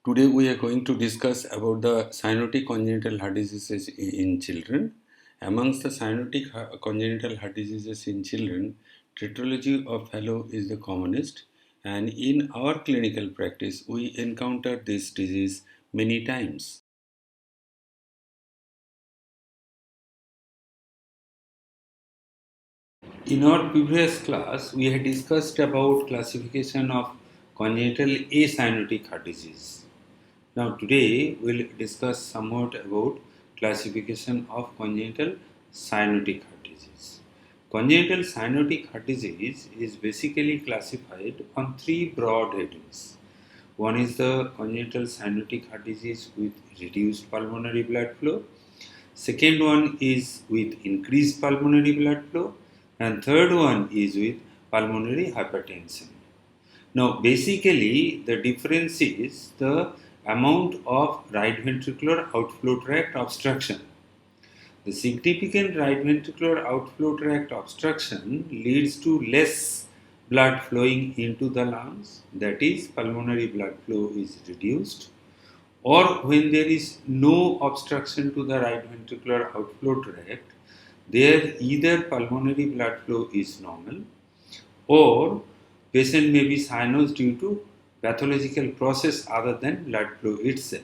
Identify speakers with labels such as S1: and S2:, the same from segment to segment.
S1: Today we are going to discuss about the cyanotic congenital heart diseases in children. Amongst the cyanotic congenital heart diseases in children, tetralogy of Fallot is the commonest, and in our clinical practice we encounter this disease many times. In our previous class, we had discussed about classification of congenital acyanotic heart disease. Now today we'll discuss somewhat about classification of congenital cyanotic heart disease. Congenital cyanotic heart disease is basically classified on three broad headings. One is the congenital cyanotic heart disease with reduced pulmonary blood flow. Second one is with increased pulmonary blood flow, and third one is with pulmonary hypertension. Now, basically, the difference is the amount of right ventricular outflow tract obstruction. The significant right ventricular outflow tract obstruction leads to less blood flowing into the lungs, that is, pulmonary blood flow is reduced, or when there is no obstruction to the right ventricular outflow tract, there either pulmonary blood flow is normal or patient may be cyanosed due to pathological process other than blood flow itself.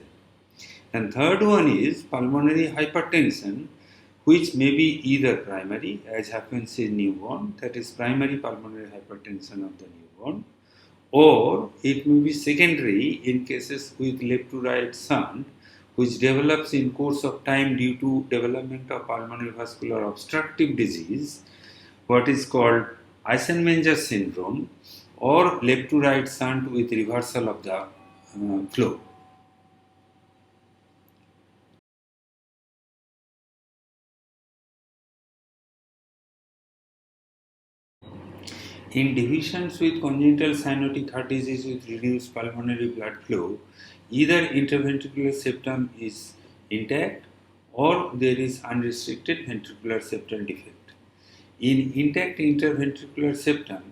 S1: And third one is pulmonary hypertension, which may be either primary, as happens in newborn, that is primary pulmonary hypertension of the newborn, or it may be secondary in cases with left to right shunt, which develops in course of time due to development of pulmonary vascular obstructive disease, what is called Eisenmenger syndrome, or left to right shunt with reversal of the flow. In deficients with congenital cyanotic heart disease with reduced pulmonary blood flow, either interventricular septum is intact or there is unrestricted ventricular septal defect. In intact interventricular septum,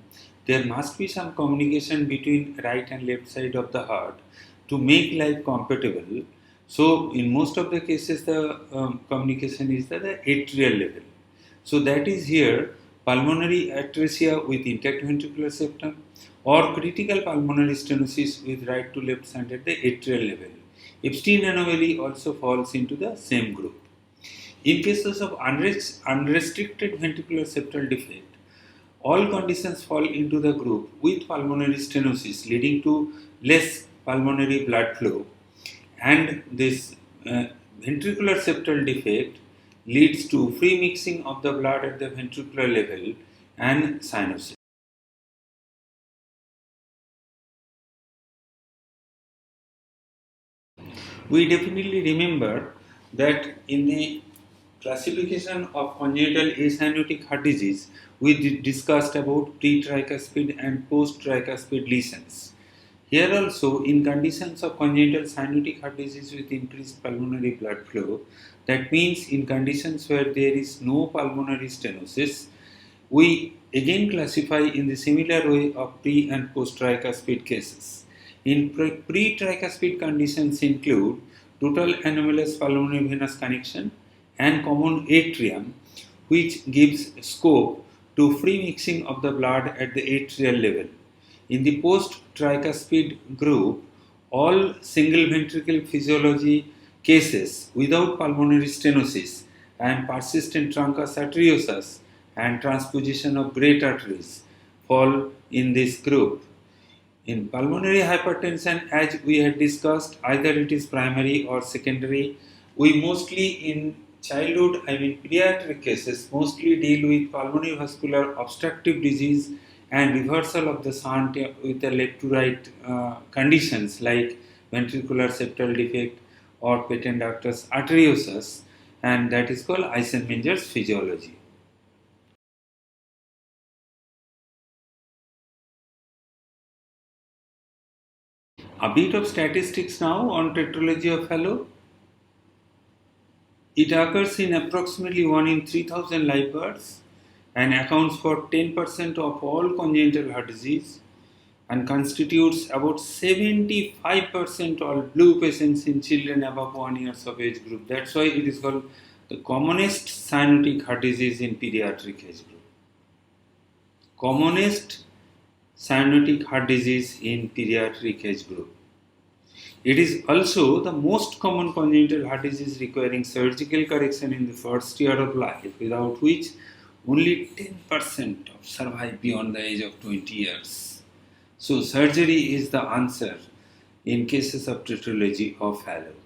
S1: there must be some communication between right and left side of the heart to make life compatible. So, in most of the cases, the communication is at the atrial level. So, that is here pulmonary atresia with intact ventricular septum or critical pulmonary stenosis with right to left shunt at the atrial level. Epstein anomaly also falls into the same group. In cases of unrestricted ventricular septal defect, all conditions fall into the group with pulmonary stenosis leading to less pulmonary blood flow, and this ventricular septal defect leads to free mixing of the blood at the ventricular level and cyanosis. We definitely remember that in the classification of congenital acyanotic heart disease, we discussed about pre-tricuspid and post-tricuspid lesions. Here also, in conditions of congenital cyanotic heart disease with increased pulmonary blood flow, that means in conditions where there is no pulmonary stenosis, we again classify in the similar way of pre and post tricuspid cases. In pre tricuspid conditions include total anomalous pulmonary venous connection and common atrium, which gives scope to free mixing of the blood at the atrial level. In the post tricuspid group, all single ventricle physiology cases without pulmonary stenosis and persistent truncus arteriosus and transposition of great arteries fall in this group. In pulmonary hypertension, as we had discussed, either it is primary or secondary. We mostly in childhood, pediatric cases, mostly deal with pulmonary vascular obstructive disease and reversal of the shunt with the left to right conditions like ventricular septal defect or patent ductus arteriosus, and that is called Eisenmenger's physiology. A bit of statistics now on tetralogy of Fallot. It occurs in approximately 1 in 3000 live births and accounts for 10% of all congenital heart disease. and constitutes about 75% of blue patients in children above 1 years of age group. That's why it is called the commonest cyanotic heart disease in pediatric age group. Commonest cyanotic heart disease in pediatric age group. It is also the most common congenital heart disease requiring surgical correction in the first year of life, without which only 10% of survive beyond the age of 20 years. So surgery is the answer in cases of tetralogy of Fallot.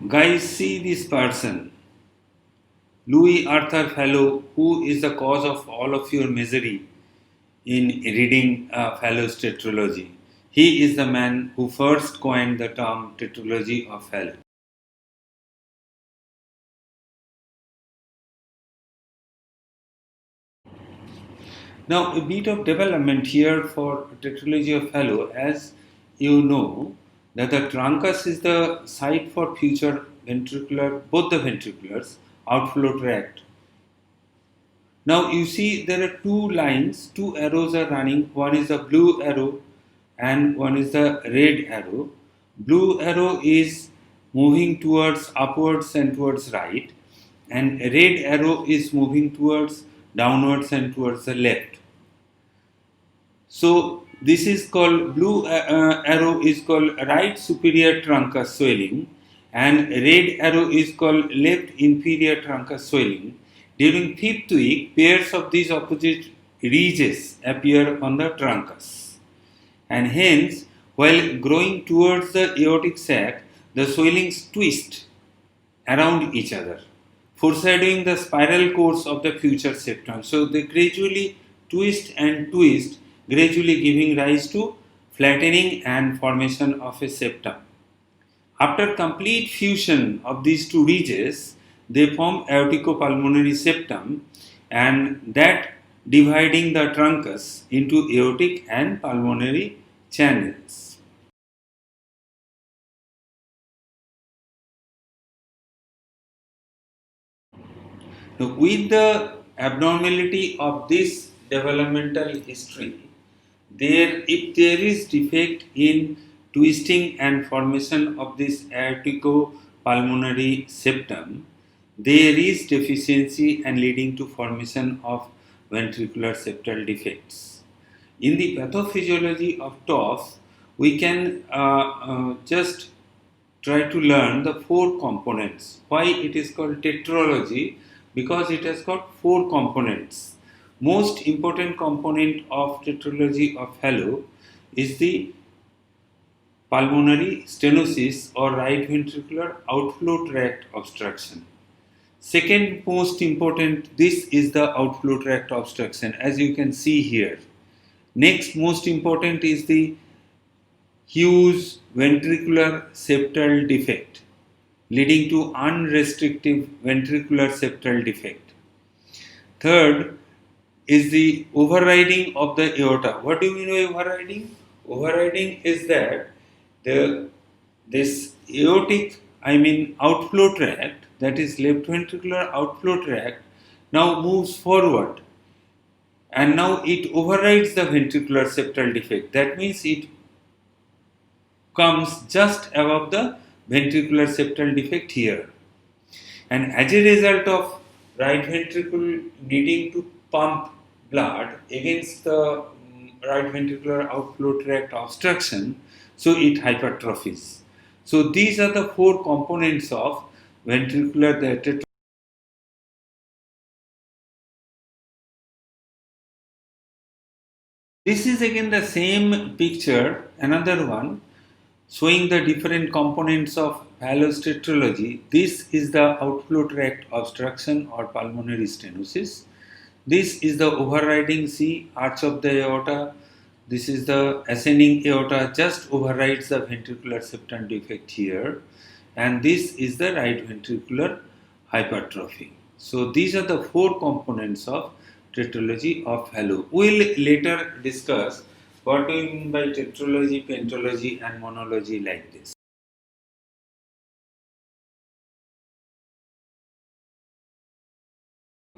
S1: Guys, see this person, Louis Arthur Fallot, who is the cause of all of your misery in reading Fallot's tetralogy. He is the man who first coined the term tetralogy of Fallot. Now, a bit of development here for tetralogy of Fallot. As you know, that the truncus is the site for future ventricular, both the ventriculars, outflow tract. Now, you see there are two lines, two arrows are running. One is the blue arrow and one is the red arrow. Blue arrow is moving towards upwards and towards right, and red arrow is moving towards downwards and towards the left. So this is called blue arrow is called right superior truncus swelling, and red arrow is called left inferior truncus swelling. During fifth week, pairs of these opposite ridges appear on the truncus, and hence, while growing towards the aortic sac, the swellings twist around each other, foreshadowing the spiral course of the future septum. So they gradually twist and twist, gradually giving rise to flattening and formation of a septum. After complete fusion of these two ridges, they form aorticopulmonary septum, and that dividing the truncus into aortic and pulmonary channels. Now, with the abnormality of this developmental history, if there is defect in twisting and formation of this aorticopulmonary septum, there is deficiency and leading to formation of ventricular septal defects. In the pathophysiology of TOF, we can just try to learn the four components. Why it is called tetralogy? Because it has got four components. Most important component of tetralogy of Fallot is the pulmonary stenosis or right ventricular outflow tract obstruction. Second most important, this is the outflow tract obstruction, as you can see here. Next most important is the Hughes ventricular septal defect, leading to unrestrictive ventricular septal defect. Third is the overriding of the aorta. What do you mean by overriding? Overriding is that this aortic, outflow tract, that is left ventricular outflow tract, now moves forward, and now it overrides the ventricular septal defect. That means it comes just above the ventricular septal defect here. And as a result of right ventricle needing to pump blood against the right ventricular outflow tract obstruction, so it hypertrophies. So these are the four components of ventricular tetralogy. This is again the same picture, another one, showing the different components of Fallot's tetralogy. This is the outflow tract obstruction or pulmonary stenosis. This is the overriding C, arch of the aorta. This is the ascending aorta, just overrides the ventricular septum defect here. And this is the right ventricular hypertrophy. So these are the four components of tetralogy of Fallot. We will later discuss what do you mean by tetralogy, pentalogy and monology like this.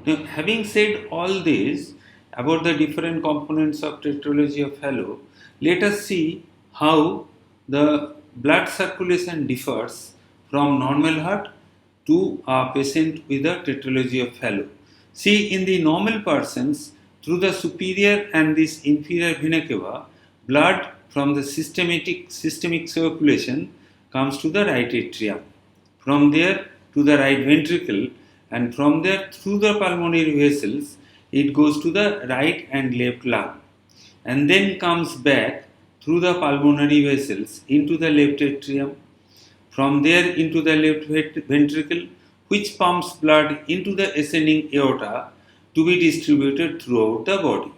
S1: Now, having said all this about the different components of tetralogy of Fallot, let us see how the blood circulation differs from normal heart to a patient with a tetralogy of Fallot. See, in the normal persons, through the superior and this inferior vena cava, blood from the systemic circulation comes to the right atrium. From there to the right ventricle, and from there through the pulmonary vessels it goes to the right and left lung, and then comes back through the pulmonary vessels into the left atrium, from there into the left ventricle, which pumps blood into the ascending aorta to be distributed throughout the body.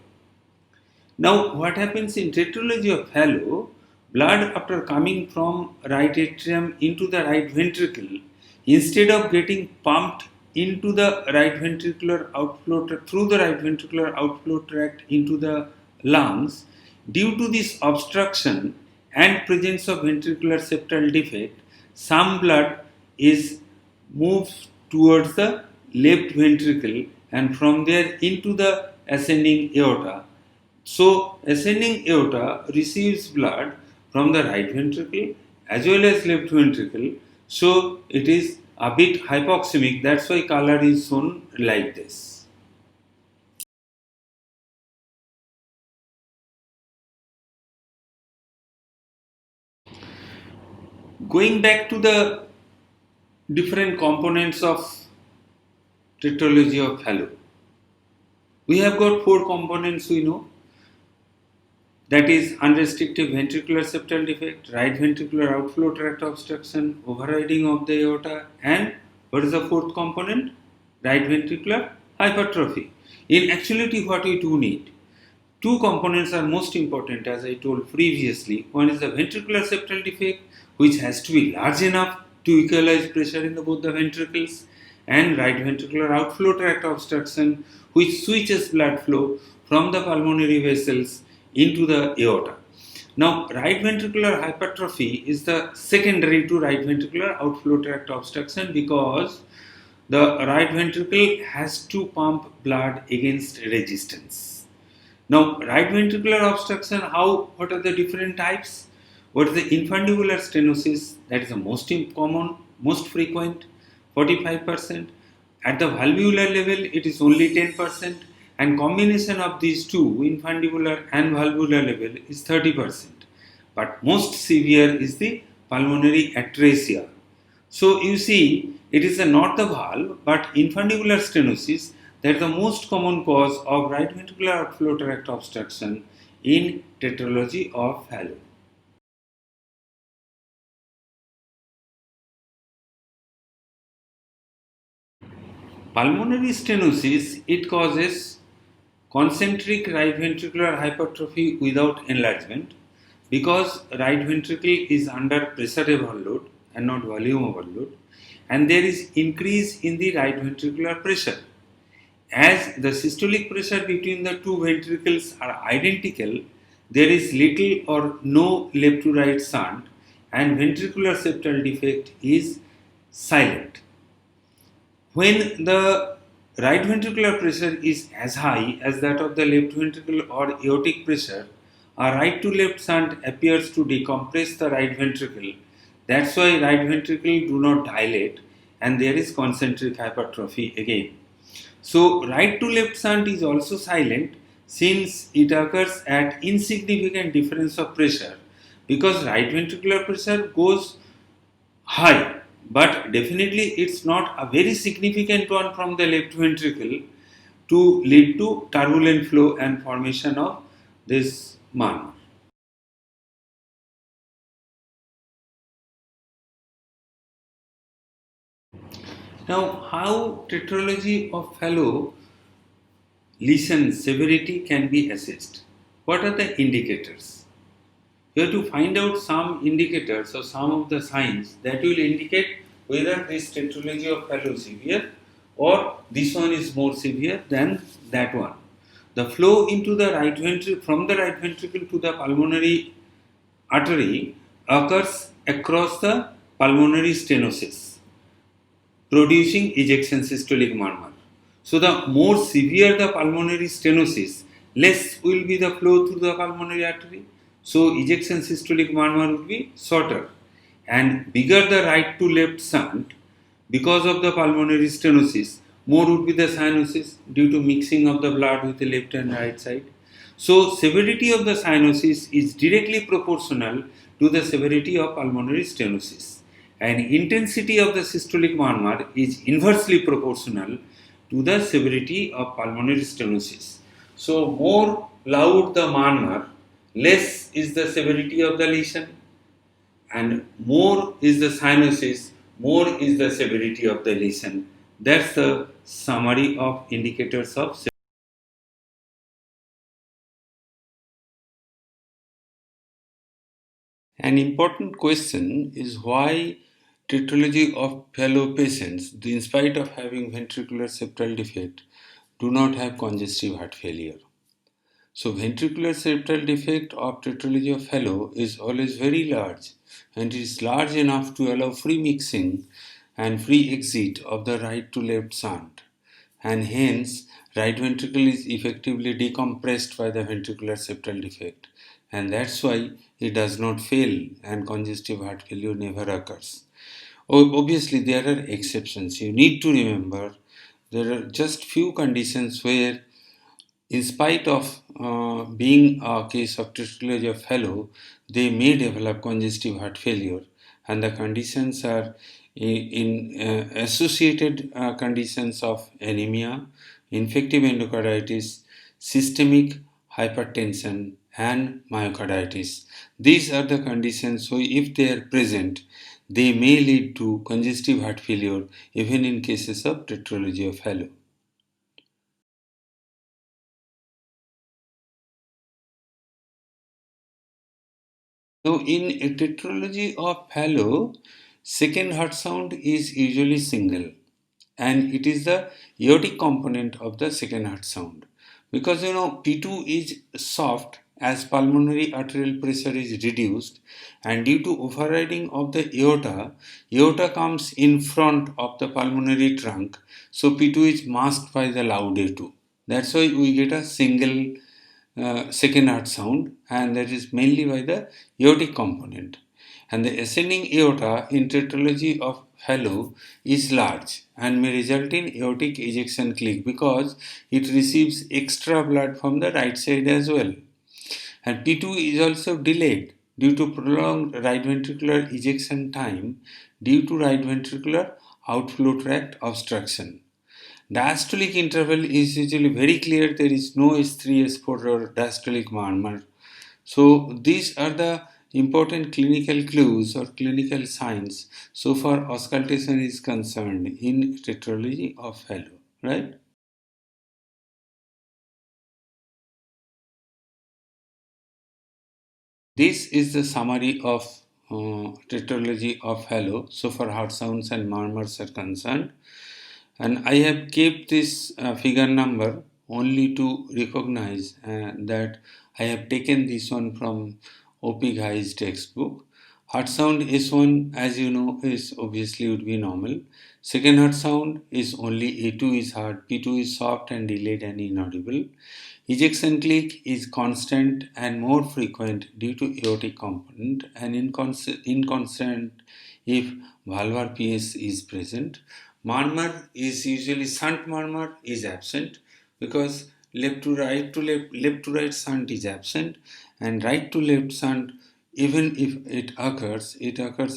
S1: Now, what happens in tetralogy of Fallot? Blood, after coming from right atrium into the right ventricle, instead of getting pumped into the right ventricular outflow through the right ventricular outflow tract into the lungs, due to this obstruction and presence of ventricular septal defect, some blood is moved towards the left ventricle and from there into the ascending aorta. So, ascending aorta receives blood from the right ventricle as well as left ventricle. So, it is a bit hypoxemic. That's why color is shown like this. Going back to the different components of tetralogy of Fallot, we have got four components we know. That is unrestricted ventricular septal defect, right ventricular outflow tract obstruction, overriding of the aorta, and what is the fourth component? Right ventricular hypertrophy. In actuality, what we do need? Two components are most important, as I told previously. One is the ventricular septal defect, which has to be large enough to equalize pressure in both the ventricles, and right ventricular outflow tract obstruction, which switches blood flow from the pulmonary vessels into the aorta. Now, right ventricular hypertrophy is the secondary to right ventricular outflow tract obstruction because the right ventricle has to pump blood against resistance. Now, right ventricular obstruction, what are the different types? What is the infundibular stenosis? That is the most common, most frequent, 45%. At the valvular level, it is only 10%. And combination of these two, infundibular and valvular level, is 30%. But most severe is the pulmonary atresia. So you see, it is not the valve, but infundibular stenosis that is the most common cause of right ventricular outflow tract obstruction in tetralogy of Fallot. Pulmonary stenosis, it causes concentric right ventricular hypertrophy without enlargement because right ventricle is under pressure overload and not volume overload, and there is increase in the right ventricular pressure. As the systolic pressure between the two ventricles are identical, there is little or no left to right shunt and ventricular septal defect is silent. When the right ventricular pressure is as high as that of the left ventricle or aortic pressure, a right to left shunt appears to decompress the right ventricle. That's why right ventricle do not dilate and there is concentric hypertrophy again. So, right to left shunt is also silent since it occurs at insignificant difference of pressure because right ventricular pressure goes high, but definitely it's not a very significant one from the left ventricle to lead to turbulent flow and formation of this murmur. Now, how tetralogy of Fallot lesion severity can be assessed? What are the indicators? You have to find out some indicators or some of the signs that will indicate whether this tetralogy of Fallot is severe or this one is more severe than that one. The flow into the right ventricle from the right ventricle to the pulmonary artery occurs across the pulmonary stenosis, producing ejection systolic murmur. So the more severe the pulmonary stenosis, less will be the flow through the pulmonary artery. So ejection systolic murmur would be shorter, and bigger the right to left shunt because of the pulmonary stenosis. More would be the cyanosis due to mixing of the blood with the left and right side. So severity of the cyanosis is directly proportional to the severity of pulmonary stenosis, and intensity of the systolic murmur is inversely proportional to the severity of pulmonary stenosis. So more loud the murmur, less is the severity of the lesion, and more is the cyanosis, more is the severity of the lesion. That's the summary of indicators of severity. An important question is why tetralogy of fellow patients, in spite of having ventricular septal defect, do not have congestive heart failure. So ventricular septal defect of tetralogy of Fallot is always very large, and it is large enough to allow free mixing and free exit of the right to left shunt, and hence right ventricle is effectively decompressed by the ventricular septal defect, and that's why it does not fail and congestive heart failure never occurs. Obviously, there are exceptions. You need to remember there are just few conditions where, in spite of being a case of tetralogy of Fallot, they may develop congestive heart failure, and the conditions are in associated conditions of anemia, infective endocarditis, systemic hypertension, and myocarditis. These are the conditions, so if they are present, they may lead to congestive heart failure even in cases of tetralogy of Fallot. So in a tetralogy of Fallot, second heart sound is usually single, and it is the aortic component of the second heart sound. Because P2 is soft as pulmonary arterial pressure is reduced, and due to overriding of the aorta comes in front of the pulmonary trunk, so P2 is masked by the loud A2. That's why we get a single second heart sound, and that is mainly by the aortic component. And the ascending aorta in tetralogy of Fallot is large and may result in aortic ejection click because it receives extra blood from the right side as well. And P2 is also delayed due to prolonged right ventricular ejection time due to right ventricular outflow tract obstruction. Diastolic interval is usually very clear. There is no S3, S4 or diastolic murmur. So these are the important clinical clues or clinical signs so far auscultation is concerned in tetralogy of Fallot, right? This is the summary of tetralogy of Fallot so far heart sounds and murmurs are concerned. And I have kept this figure number only to recognize that I have taken this one from O.P. Ghai's textbook. Heart sound S1, as you know, is obviously would be normal. Second heart sound is only A2 is hard, P2 is soft and delayed and inaudible. Ejection click is constant and more frequent due to aortic component, and inconstant if valvar PS is present. Murmur is usually shunt murmur is absent because left to right to left to right shunt is absent, and right to left shunt, even if it occurs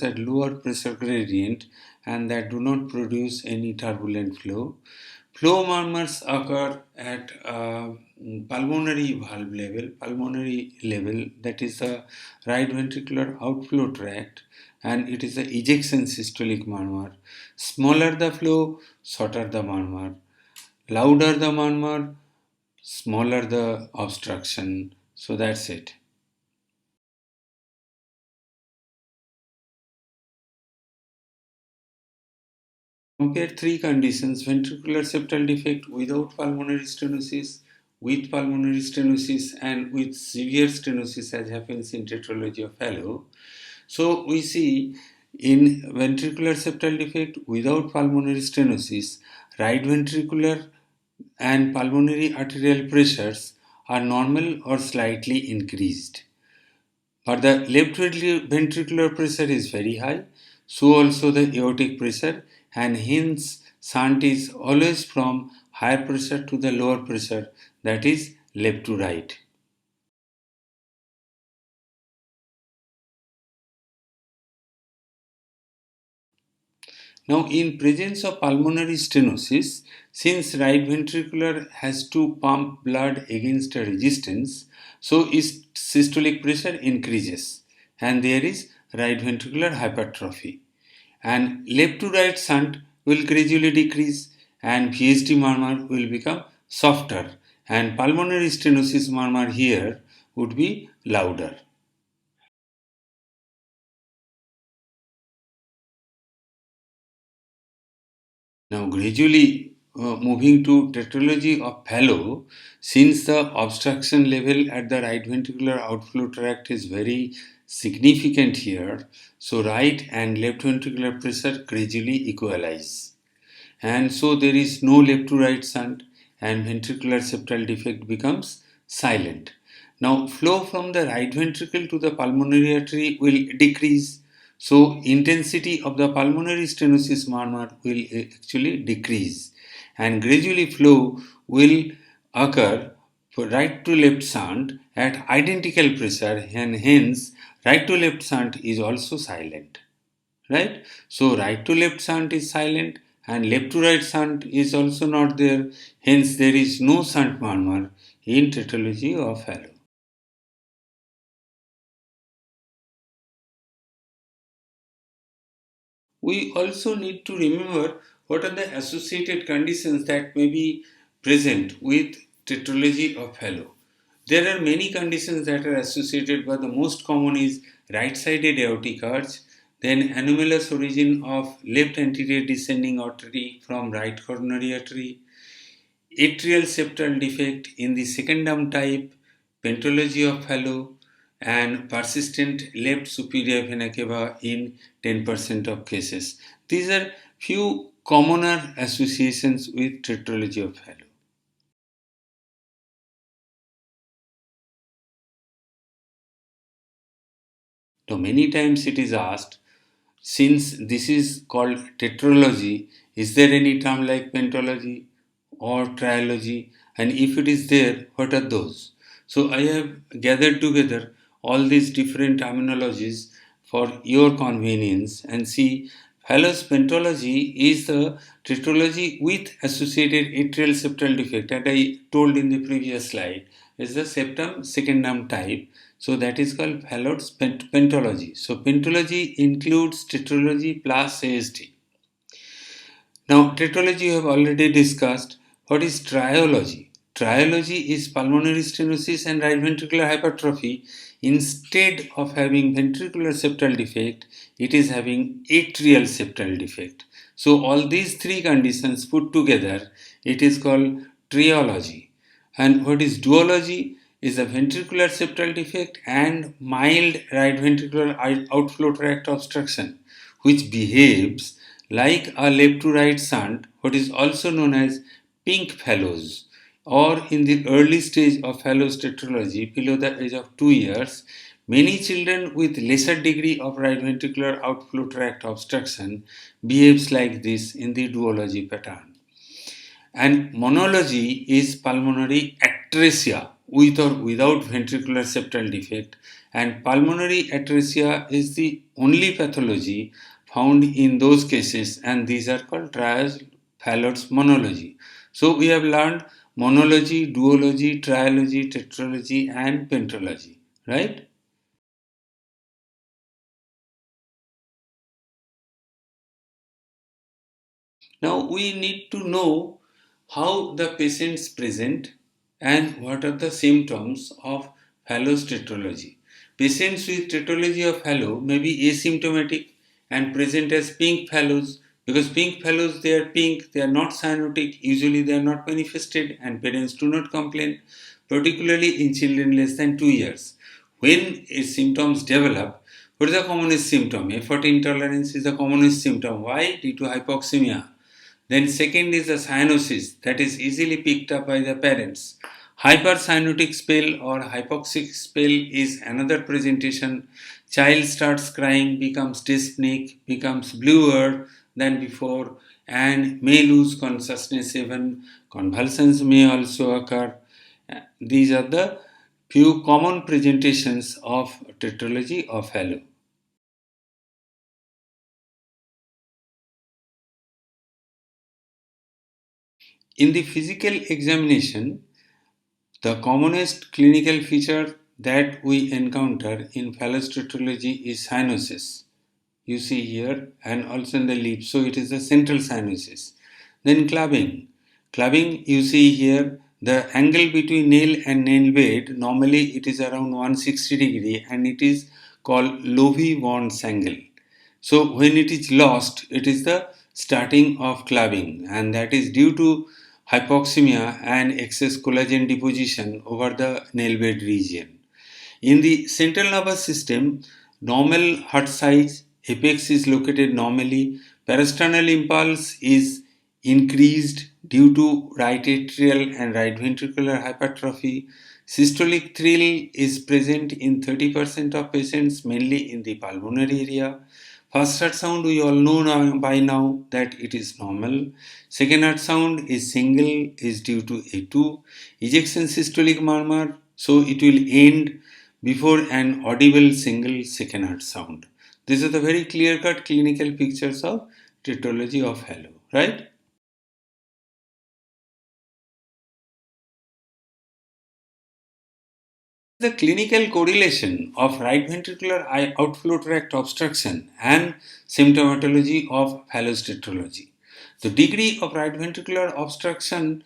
S1: at lower pressure gradient and that do not produce any turbulent flow. Flow murmurs occur at pulmonary level, that is the right ventricular outflow tract, and it is the ejection systolic murmur. Smaller the flow, shorter the murmur. Louder the murmur, smaller the obstruction. So that's it. Compare three conditions: ventricular septal defect without pulmonary stenosis, with pulmonary stenosis, and with severe stenosis, as happens in tetralogy of Fallot. So we see in ventricular septal defect without pulmonary stenosis, right ventricular and pulmonary arterial pressures are normal or slightly increased. But the left ventricular pressure is very high, so also the aortic pressure, and hence shunt is always from higher pressure to the lower pressure, that is left to right. Now, in presence of pulmonary stenosis, since right ventricular has to pump blood against a resistance, so its systolic pressure increases, and there is right ventricular hypertrophy. And left to right shunt will gradually decrease, and VSD murmur will become softer, and pulmonary stenosis murmur here would be louder. Now, gradually moving to tetralogy of Fallot, since the obstruction level at the right ventricular outflow tract is very significant here, so right and left ventricular pressure gradually equalize. And so there is no left to right shunt, and ventricular septal defect becomes silent. Now, flow from the right ventricle to the pulmonary artery will decrease, so intensity of the pulmonary stenosis murmur will actually decrease, and gradually flow will occur for right to left shunt at identical pressure, and hence right to left shunt is also silent, right? So right to left shunt is silent, and left to right shunt is also not there, hence there is no shunt murmur in tetralogy of Fallot. We also need to remember what are the associated conditions that may be present with tetralogy of Fallot. There are many conditions that are associated, but the most common is right-sided aortic arch, then anomalous origin of left anterior descending artery from right coronary artery, atrial septal defect in the secondum type, pentology of Fallot, and persistent left superior vena cava in 10% of cases. These are few commoner associations with tetralogy of Fallot. Now, many times it is asked, since this is called tetralogy, is there any term like pentology or trilogy? And if it is there, what are those? So I have gathered together all these different terminologies for your convenience, and see, Fallot's pentology is the tetralogy with associated atrial septal defect that I told in the previous slide is the septum secundum type. So that is called Fallot's pentology. So pentology includes tetralogy plus ASD. Now, tetralogy we have already discussed. What is triology? Triology is pulmonary stenosis and right ventricular hypertrophy. Instead of having ventricular septal defect, it is having atrial septal defect. So, all these three conditions put together, it is called triology. And what is duology? Is a ventricular septal defect and mild right ventricular outflow tract obstruction, which behaves like a left to right shunt, what is also known as pink Fallot's, or in the early stage of Fallot's tetralogy below the age of 2 years, many children with lesser degree of right ventricular outflow tract obstruction behaves like this in the duology pattern. And monology is pulmonary atresia with or without ventricular septal defect, and pulmonary atresia is the only pathology found in those cases, and these are called trials Fallot's monology. So we have learned monology, duology, triology, tetralogy, and pentalogy, right? Now we need to know how the patients present and what are the symptoms of Fallot's tetralogy. Patients with tetralogy of Fallot may be asymptomatic and present as pink Fallot's, because pink Fallot's, they are pink, they are not cyanotic, usually they are not manifested, and parents do not complain, particularly in children less than 2 years. When symptoms develop, what is the commonest symptom? Effort intolerance is the commonest symptom. Why? Due to hypoxemia. Then second is the cyanosis, that is easily picked up by the parents. Hypercyanotic spell or hypoxic spell is another presentation. Child starts crying, becomes dyspneic, becomes bluer than before, and may lose consciousness even. Convulsions may also occur. These are the few common presentations of tetralogy of Fallot. In the physical examination, the commonest clinical feature that we encounter in Fallot's tetralogy is cyanosis. You see here, and also in the lip. So it is the central cyanosis. Then clubbing. Clubbing, you see here, the angle between nail and nail bed, normally it is around 160 degree and it is called Lovey-Wand's angle. So when it is lost, it is the starting of clubbing, and that is due to hypoxemia and excess collagen deposition over the nail bed region. In the central nervous system, normal heart size, apex is located normally, parasternal impulse is increased due to right atrial and right ventricular hypertrophy. Systolic thrill is present in 30% of patients, mainly in the pulmonary area. First heart sound we all know by now that it is normal. Second heart sound is single, is due to A2. Ejection systolic murmur, so it will end before an audible single second heart sound. These are the very clear-cut clinical pictures of tetralogy of Fallot, right? The clinical correlation of right ventricular outflow tract obstruction and symptomatology of Fallot's tetralogy. The degree of right ventricular obstruction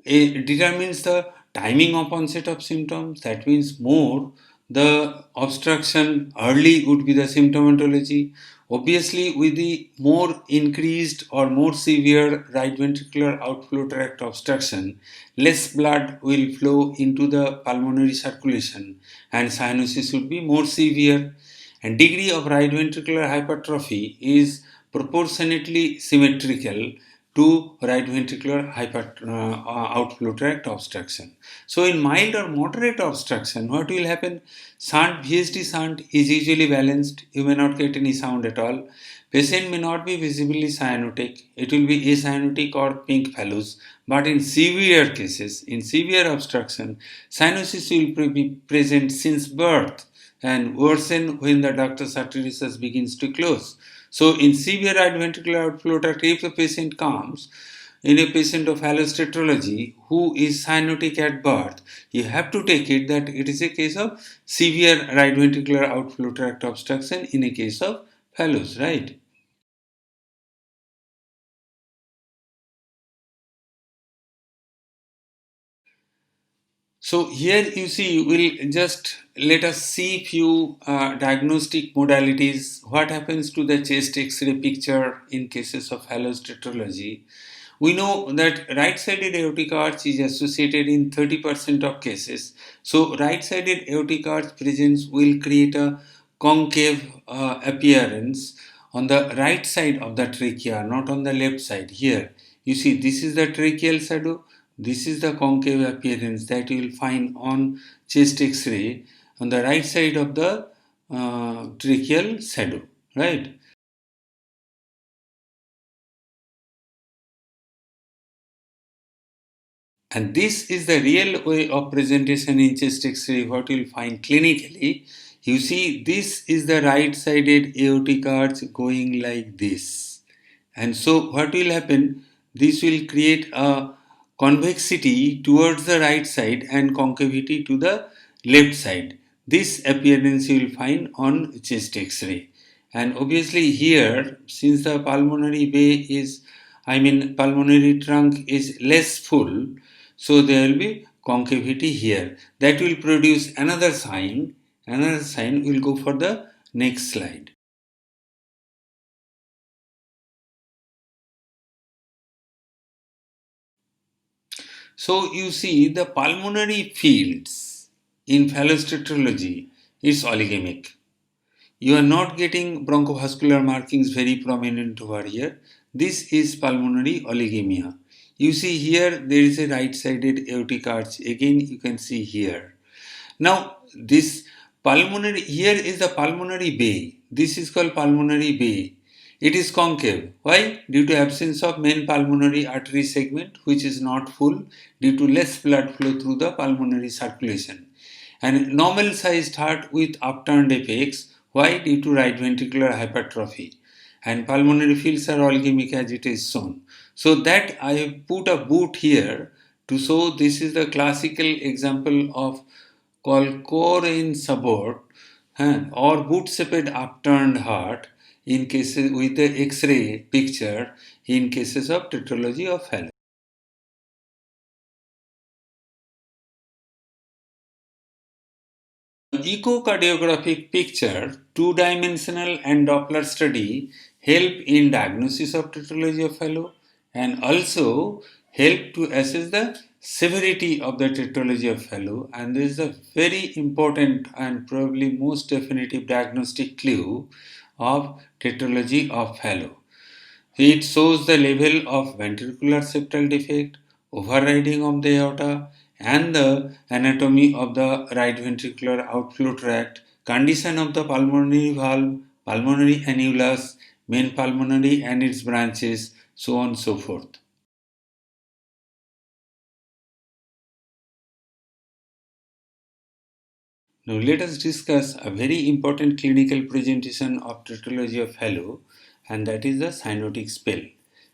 S1: determines the timing of onset of symptoms. That means more the obstruction early would be the symptomatology. Obviously, with the more increased or more severe right ventricular outflow tract obstruction, less blood will flow into the pulmonary circulation and cyanosis will be more severe, and degree of right ventricular hypertrophy is proportionately symmetrical to right ventricular outflow tract obstruction. So in mild or moderate obstruction, what will happen? Shunt, VSD shunt is usually balanced. You may not get any sound at all. Patient may not be visibly cyanotic. It will be acyanotic or pink Fallot. But in severe cases, in severe obstruction, cyanosis will be present since birth and worsen when the ductus arteriosus begins to close. So, in severe right ventricular outflow tract, if the patient comes in a patient of Fallot's tetralogy who is cyanotic at birth, you have to take it that it is a case of severe right ventricular outflow tract obstruction in a case of Fallot's, right? So here you see, we'll just let us see few diagnostic modalities. What happens to the chest X-ray picture in cases of Fallot's tetralogy? We know that right-sided aortic arch is associated in 30% of cases. So right-sided aortic arch presence will create a concave appearance on the right side of the trachea, not on the left side. Here, you see this is the tracheal shadow. This is the concave appearance that you will find on chest X-ray on the right side of the tracheal shadow, right? And this is the real way of presentation in chest X-ray, what you'll find clinically. You see, this is the right-sided aortic arch going like this. And so what will happen? This will create a convexity towards the right side and concavity to the left side. This appearance you will find on chest X-ray. And obviously here, since the pulmonary bay is, pulmonary trunk is less full, so there will be concavity here. That will produce another sign. Another sign will go for the next slide. So you see the pulmonary fields in Fallot's tetralogy is oligamic. You are not getting bronchovascular markings very prominent over here. This is pulmonary oligemia. You see here there is a right-sided aortic arch. Again you can see here. Now this pulmonary, here is the pulmonary bay. This is called pulmonary bay. It is concave. Why? Due to absence of main pulmonary artery segment, which is not full due to less blood flow through the pulmonary circulation. And normal sized heart with upturned apex. Why? Due to right ventricular hypertrophy. And pulmonary fields are oliemic as it is shown. So that I have put a boot here to show this is the classical example of called Corin support or boot-shaped upturned heart in cases with the X-ray picture in cases of tetralogy of Fallot. Echocardiographic picture, two-dimensional and Doppler study help in diagnosis of tetralogy of Fallot and also help to assess the severity of the tetralogy of Fallot, and this is a very important and probably most definitive diagnostic clue of tetralogy of Fallot. It shows the level of ventricular septal defect, overriding of the aorta, and the anatomy of the right ventricular outflow tract, condition of the pulmonary valve, pulmonary annulus, main pulmonary and its branches, so on and so forth. Now let us discuss a very important clinical presentation of tetralogy of Fallot, and that is the cyanotic spell.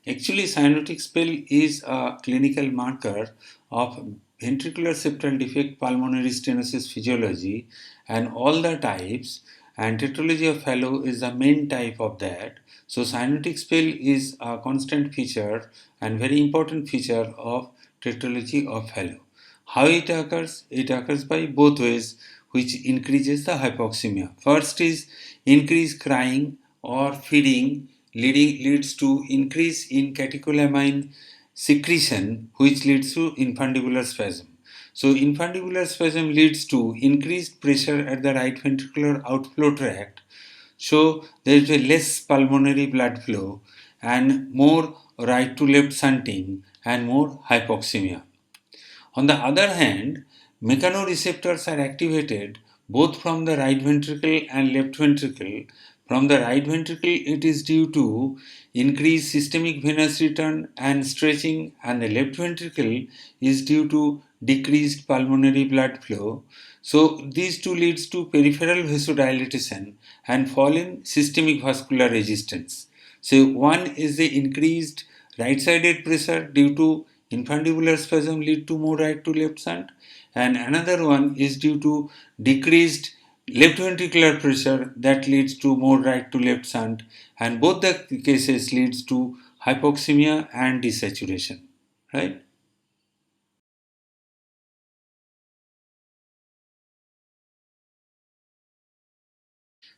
S1: Actually, cyanotic spell is a clinical marker of ventricular septal defect pulmonary stenosis physiology and all the types, and tetralogy of Fallot is the main type of that. So cyanotic spell is a constant feature and very important feature of tetralogy of Fallot. How it occurs? It occurs by both ways, which increases the hypoxemia. First is increased crying or feeding leads to increase in catecholamine secretion, which leads to infundibular spasm. So infundibular spasm leads to increased pressure at the right ventricular outflow tract. So there is a less pulmonary blood flow and more right to left shunting and more hypoxemia. On the other hand, mechanoreceptors are activated both from the right ventricle and left ventricle. From the right ventricle, it is due to increased systemic venous return and stretching, and the left ventricle is due to decreased pulmonary blood flow. So these two leads to peripheral vasodilatation and fall in systemic vascular resistance. So one is the increased right-sided pressure due to infundibular spasm lead to more right to left shunt, and another one is due to decreased left ventricular pressure that leads to more right to left shunt, and both the cases leads to hypoxemia and desaturation, right?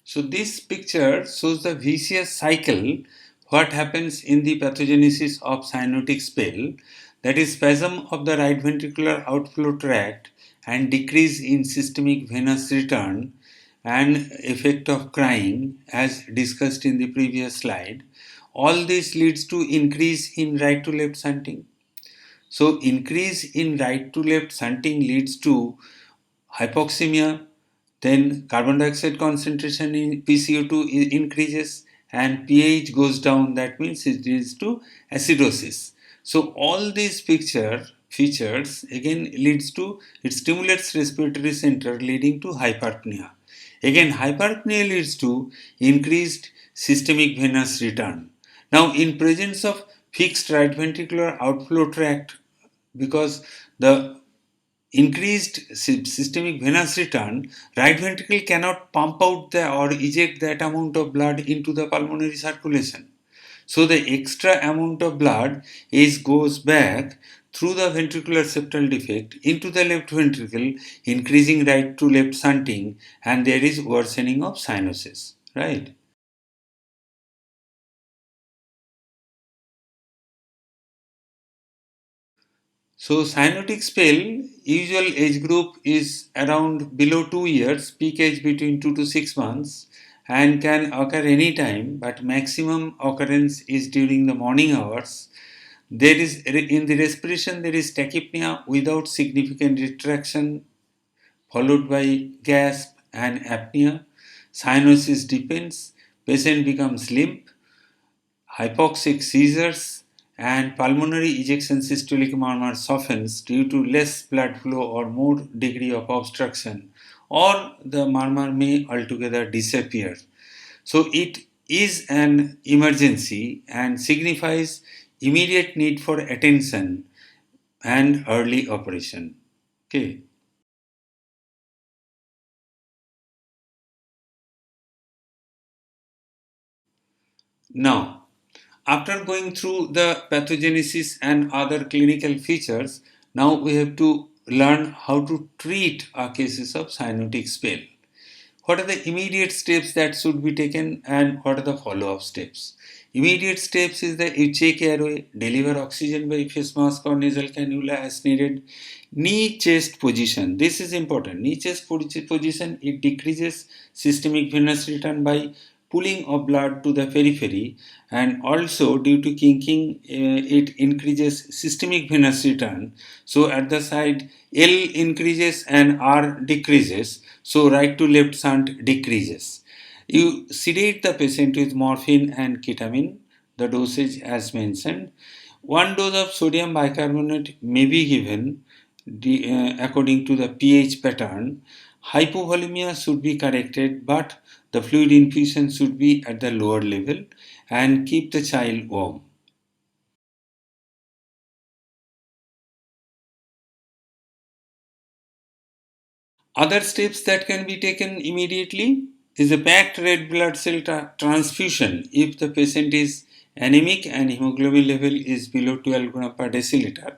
S1: So this picture shows the vicious cycle what happens in the pathogenesis of cyanotic spell, that is spasm of the right ventricular outflow tract and decrease in systemic venous return and effect of crying as discussed in the previous slide. All this leads to increase in right to left shunting. So increase in right to left shunting leads to hypoxemia, then carbon dioxide concentration in PCO2 increases and pH goes down. That means it leads to acidosis. So all these features again leads to, it stimulates respiratory center leading to hyperpnea. Again hyperpnea leads to increased systemic venous return. Now in presence of fixed right ventricular outflow tract, because the increased systemic venous return, right ventricle cannot pump out or eject that amount of blood into the pulmonary circulation. So the extra amount of blood goes back through the ventricular septal defect into the left ventricle, increasing right to left shunting, and there is worsening of cyanosis, right? So cyanotic spell, usual age group is around below 2 years, peak age between 2 to 6 months, and can occur anytime, but maximum occurrence is during the morning hours. There is in the respiration there is tachypnea without significant retraction, followed by gasp and apnea. Cyanosis deepens, patient becomes limp, hypoxic seizures, and pulmonary ejection systolic murmur softens due to less blood flow or more degree of obstruction, or the murmur may altogether disappear. So it is an emergency and signifies immediate need for attention and early operation. Okay. Now, after going through the pathogenesis and other clinical features, now we have to learn how to treat our cases of cyanotic spell. What are the immediate steps that should be taken and what are the follow-up steps? Immediate steps is that you check airway, deliver oxygen by face mask or nasal cannula as needed. Knee chest position. This is important. Knee chest position, it decreases systemic venous return by pooling of blood to the periphery, and also due to kinking it increases systemic venous return. So at the side L increases and R decreases, so right to left shunt decreases. You sedate the patient with morphine and ketamine, the dosage as mentioned. One dose of sodium bicarbonate may be given according to the pH pattern. Hypovolemia should be corrected, but the fluid infusion should be at the lower level and keep the child warm. Other steps that can be taken immediately is a packed red blood cell transfusion if the patient is anemic and hemoglobin level is below 12 gram per deciliter.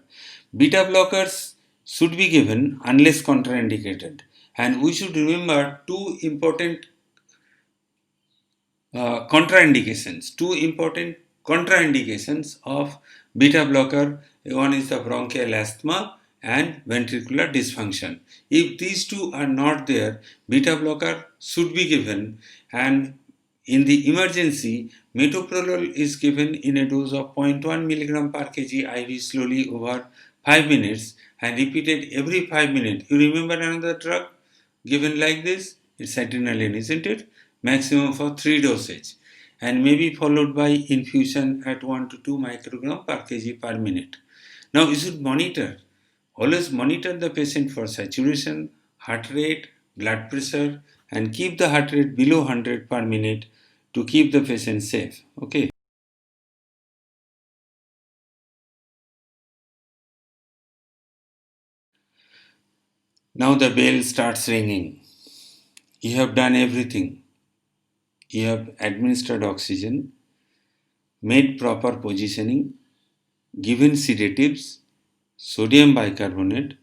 S1: Beta blockers should be given unless contraindicated. And we should remember two important contraindications. Two important contraindications of beta blocker. One is the bronchial asthma and ventricular dysfunction. If these two are not there, beta blocker should be given, and in the emergency, metoprolol is given in a dose of 0.1 milligram per kg IV slowly over 5 minutes and repeated every 5 minutes. You remember another drug given like this? It's adrenaline, isn't it? Maximum for 3 dosage, and may be followed by infusion at 1 to 2 microgram per kg per minute. Now you should monitor. Always monitor the patient for saturation, heart rate, blood pressure, and keep the heart rate below 100 per minute to keep the patient safe. Okay. Now the bell starts ringing. You have done everything. You have administered oxygen, made proper positioning, given sedatives, sodium bicarbonate,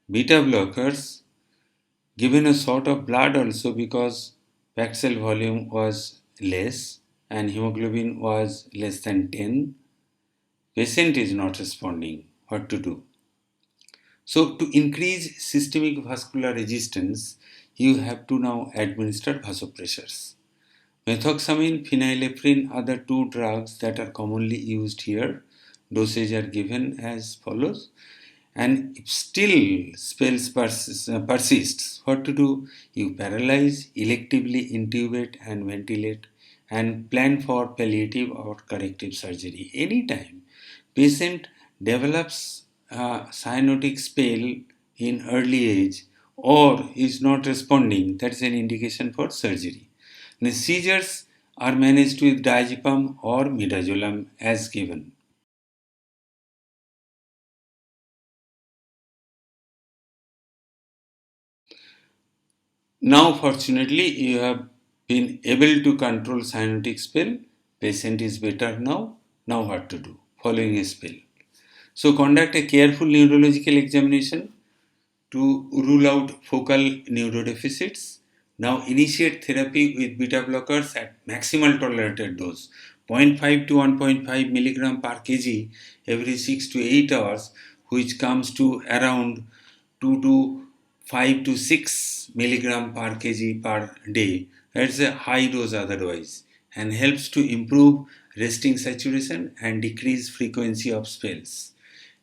S1: beta blockers, given a sort of blood also because packed cell volume was less and hemoglobin was less than 10. Patient is not responding. What to do? So to increase systemic vascular resistance, you have to now administer vasopressors. Methoxamine, phenylephrine are the two drugs that are commonly used here. Dosage are given as follows. And if still spells persists, what to do? You paralyze, electively intubate and ventilate, and plan for palliative or corrective surgery. Anytime patient develops cyanotic spell in early age or is not responding, that is an indication for surgery. The seizures are managed with diazepam or midazolam as given. Now, fortunately, you have been able to control cyanotic spell. Patient is better now. Now, what to do following a spell? So, conduct a careful neurological examination to rule out focal neurodeficits. Now, initiate therapy with beta blockers at maximal tolerated dose, 0.5 to 1.5 milligram per kg every 6 to 8 hours, which comes to around 2 to 5 to 6 milligram per kg per day, It's a high dose otherwise and helps to improve resting saturation and decrease frequency of spells.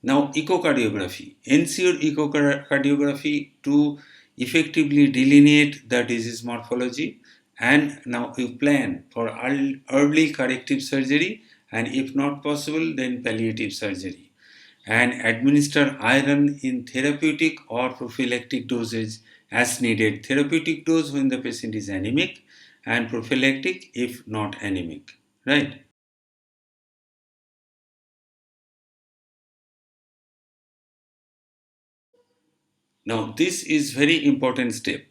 S1: Now, echocardiography. Ensure echocardiography to effectively delineate the disease morphology, and now you plan for early corrective surgery, and if not possible, then palliative surgery, and administer iron in therapeutic or prophylactic dosage as needed. Therapeutic dose when the patient is anemic, and prophylactic if not anemic. Right? Now, this is very important step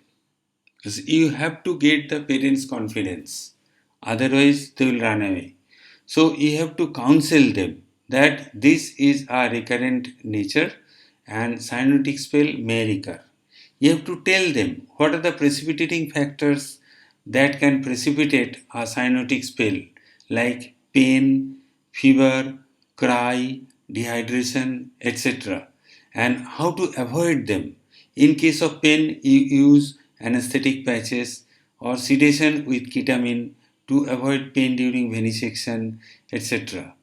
S1: because you have to get the parents' confidence, otherwise, they will run away. So, you have to counsel them that this is a recurrent nature and cyanotic spell may recur. You have to tell them what are the precipitating factors that can precipitate a cyanotic spell, like pain, fever, cry, dehydration, etc., and how to avoid them. In case of pain, you use anesthetic patches or sedation with ketamine to avoid pain during venesection, etc.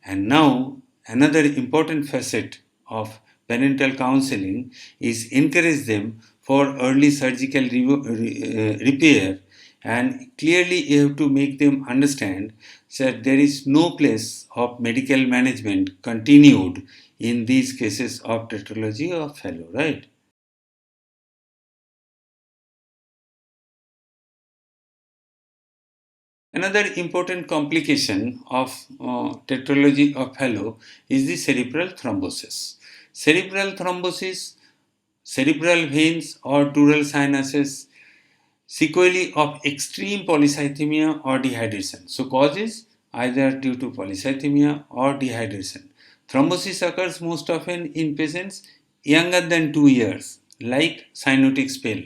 S1: And now, another important facet of parental counseling is encourage them for early surgical repair, and clearly you have to make them understand that there is no place of medical management continued in these cases of tetralogy of Fallot, right? Another important complication of tetralogy of Fallot is the cerebral thrombosis. Cerebral thrombosis, cerebral veins or dural sinuses, sequelae of extreme polycythemia or dehydration. So, causes either due to polycythemia or dehydration. Thrombosis occurs most often in patients younger than 2 years, like cyanotic spell.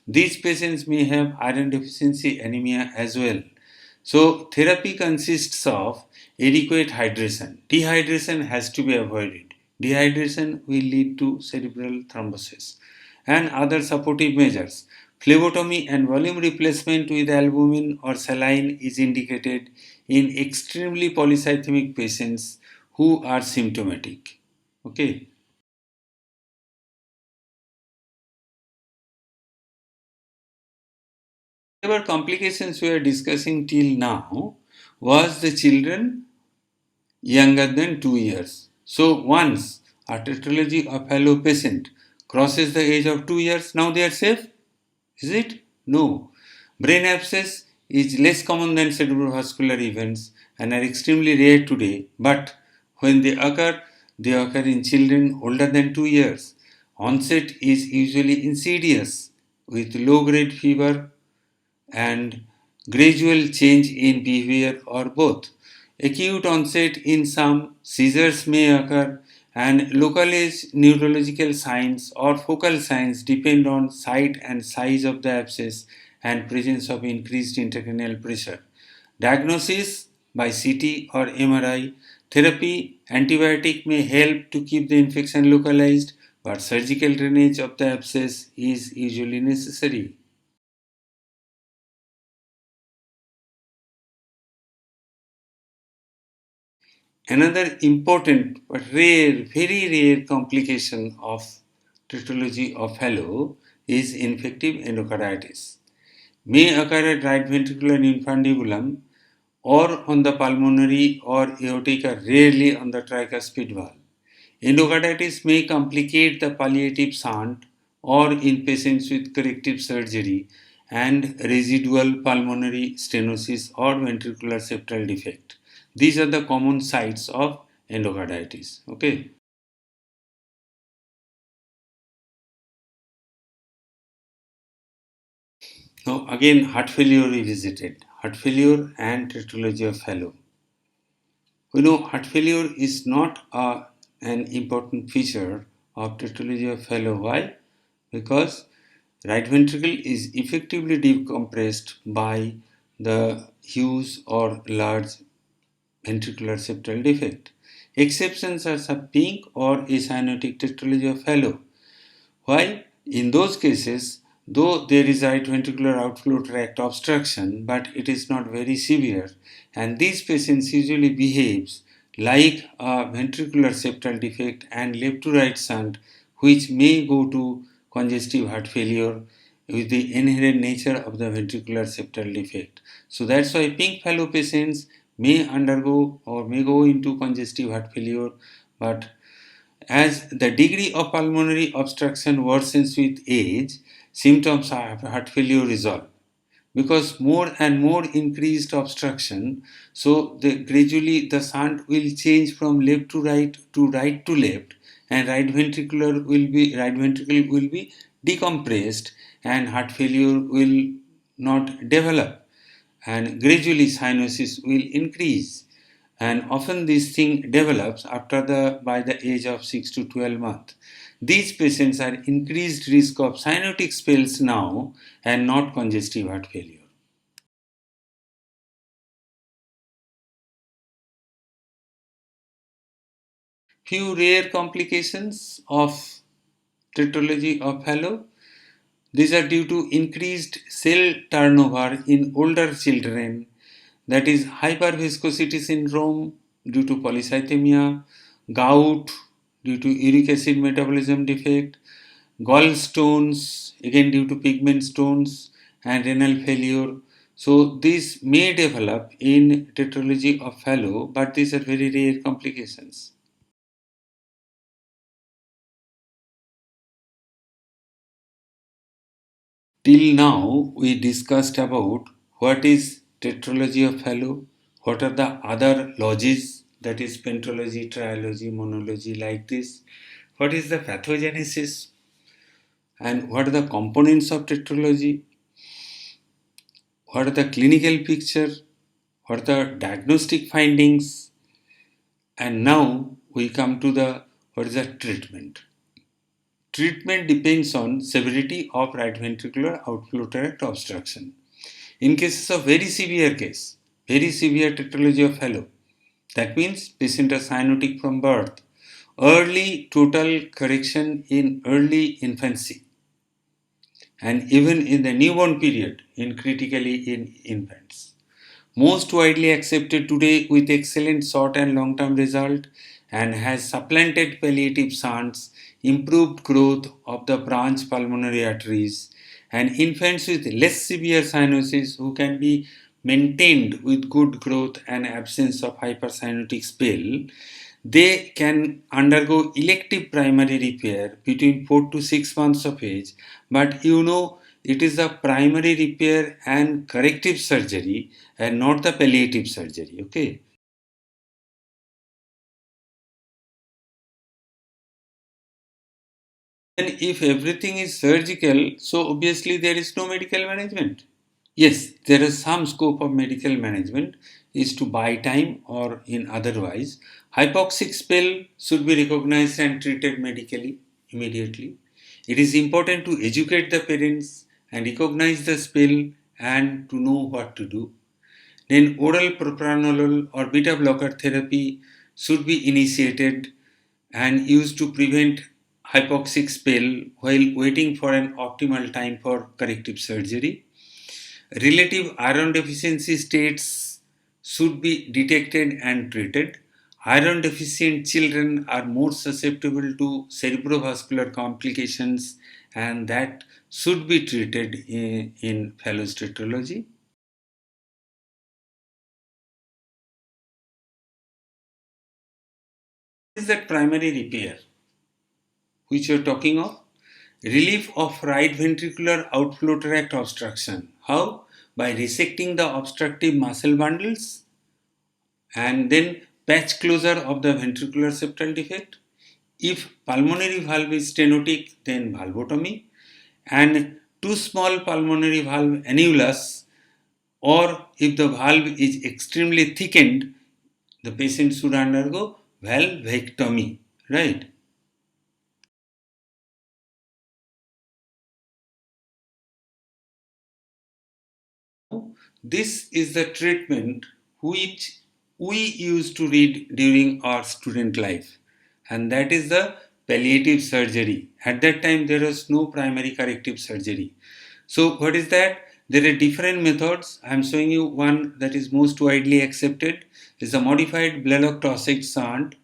S1: These patients may have iron deficiency anemia as well. So, therapy consists of adequate hydration. Dehydration has to be avoided. Dehydration will lead to cerebral thrombosis. And other supportive measures. Phlebotomy and volume replacement with albumin or saline is indicated in extremely polycythemic patients who are symptomatic. Okay. Whatever complications we are discussing till now was the children younger than 2 years. So once a tetralogy of Fallot patient crosses the age of 2 years, now they are safe? Is it? No. Brain abscess is less common than cerebrovascular events and are extremely rare today, but when they occur in children older than 2 years. Onset is usually insidious with low grade fever and gradual change in behavior or both. Acute onset in some, seizures may occur, and localized neurological signs or focal signs depend on site and size of the abscess and presence of increased intracranial pressure. Diagnosis by CT or MRI. Therapy, antibiotic may help to keep the infection localized, but surgical drainage of the abscess is usually necessary. Another important but rare, very rare complication of tetralogy of Fallot is infective endocarditis. May occur at right ventricular infundibulum or on the pulmonary or aortic, or rarely on the tricuspid valve. Endocarditis may complicate the palliative shunt or in patients with corrective surgery and residual pulmonary stenosis or ventricular septal defect. These are the common sites of endocarditis. Okay. Now again, heart failure revisited. Heart failure and tetralogy of Fallot. We know heart failure is not an important feature of tetralogy of Fallot. Why? Because right ventricle is effectively decompressed by the huge or large ventricular septal defect. Exceptions are subpink or acyanotic tetralogy of Fallot. Why? In those cases, though there is right ventricular outflow tract obstruction, but it is not very severe, and these patients usually behaves like a ventricular septal defect and left to right shunt, which may go to congestive heart failure with the inherent nature of the ventricular septal defect. So that's why pink fallow patients may undergo or may go into congestive heart failure, but as the degree of pulmonary obstruction worsens with age, symptoms of heart failure resolve. Because more and more increased obstruction, so gradually the shunt will change from left to right to left, and right ventricle will be decompressed, and heart failure will not develop, and gradually cyanosis will increase, and often this thing develops after by the age of 6 to 12 months. These patients are increased risk of cyanotic spells now and not congestive heart failure. Few rare complications of tetralogy of Fallot. These are due to increased cell turnover in older children, that is hyperviscosity syndrome due to polycythemia, gout due to uric acid metabolism defect, gallstones again due to pigment stones, and renal failure. So these may develop in tetralogy of Fallot, but these are very rare complications. Till now, we discussed about what is tetralogy of Fallot, what are the other logies, that is pentalogy, trilogy, monology, like this, what is the pathogenesis, and what are the components of tetralogy, what are the clinical picture, what are the diagnostic findings, and now we come to the what is the treatment. Treatment depends on severity of right ventricular outflow tract obstruction. In cases of very severe case, very severe tetralogy of Fallot, that means patient is cyanotic from birth, early total correction in early infancy, and even in the newborn period in critically in infants. Most widely accepted today with excellent short and long term result, and has supplanted palliative shunts, improved growth of the branch pulmonary arteries, and infants with less severe cyanosis who can be maintained with good growth and absence of hypercyanotic spell, they can undergo elective primary repair between 4 to 6 months of age, but it is the primary repair and corrective surgery and not the palliative surgery. Okay. And if everything is surgical, so obviously there is no medical management. Yes, there is some scope of medical management is to buy time or in otherwise. Hypoxic spell should be recognized and treated medically immediately. It is important to educate the parents and recognize the spell and to know what to do. Then oral propranolol or beta blocker therapy should be initiated and used to prevent hypoxic spell while waiting for an optimal time for corrective surgery. Relative iron deficiency states should be detected and treated. Iron deficient children are more susceptible to cerebrovascular complications, and that should be treated in Fallot's tetralogy. What is that primary repair which you are talking of? Relief of right ventricular outflow tract obstruction. How? By resecting the obstructive muscle bundles and then patch closure of the ventricular septal defect. If pulmonary valve is stenotic, then valvotomy, and too small pulmonary valve annulus, or if the valve is extremely thickened, the patient should undergo valvectomy, right? This is the treatment which we used to read during our student life, and that is the palliative surgery. At that time, there was no primary corrective surgery. So, what is that? There are different methods. I am showing you one that is most widely accepted. Is a modified Blalock Taussig shunt,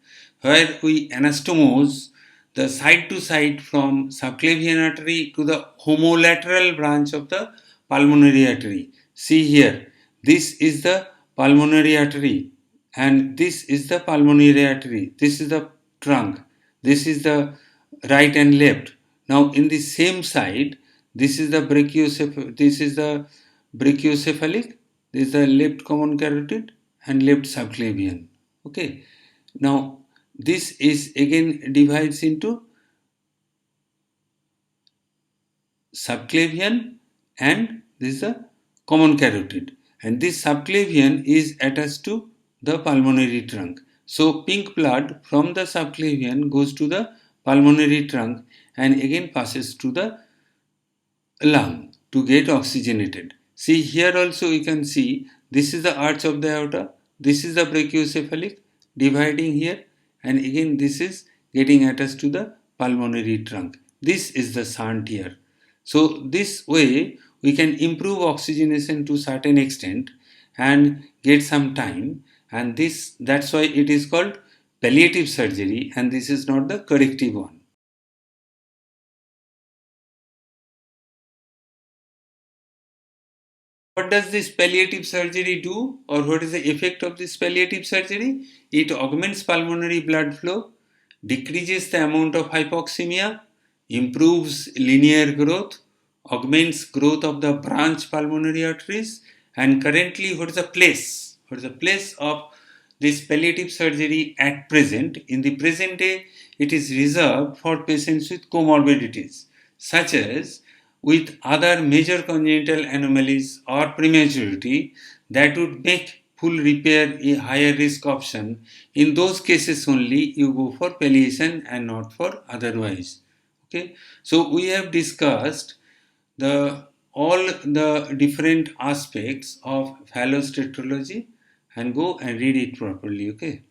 S1: where we anastomose the side to side from subclavian artery to the homolateral branch of the pulmonary artery. See here, this is the pulmonary artery and this is the pulmonary artery. This is the trunk. This is the right and left. Now in the same side, this is the brachiocephalic, this is the left common carotid and left subclavian. Okay. Now this is again divides into subclavian and this is the common carotid, and this subclavian is attached to the pulmonary trunk. So pink blood from the subclavian goes to the pulmonary trunk and again passes to the lung to get oxygenated. See here also you can see this is the arch of the aorta, this is the brachiocephalic dividing here, and again this is getting attached to the pulmonary trunk. This is the shunt here. So this way we can improve oxygenation to certain extent and get some time, and that's why it is called palliative surgery and this is not the corrective one. What does this palliative surgery do, or what is the effect of this palliative surgery? It augments pulmonary blood flow, decreases the amount of hypoxemia, improves linear growth, augments growth of the branch pulmonary arteries, and currently what is the place? What is the place of this palliative surgery at present? In the present day, it is reserved for patients with comorbidities such as with other major congenital anomalies or prematurity that would make full repair a higher risk option. In those cases only you go for palliation and not for otherwise. Okay, so we have discussed all the different aspects of phallostetrology, and go and read it properly. Okay.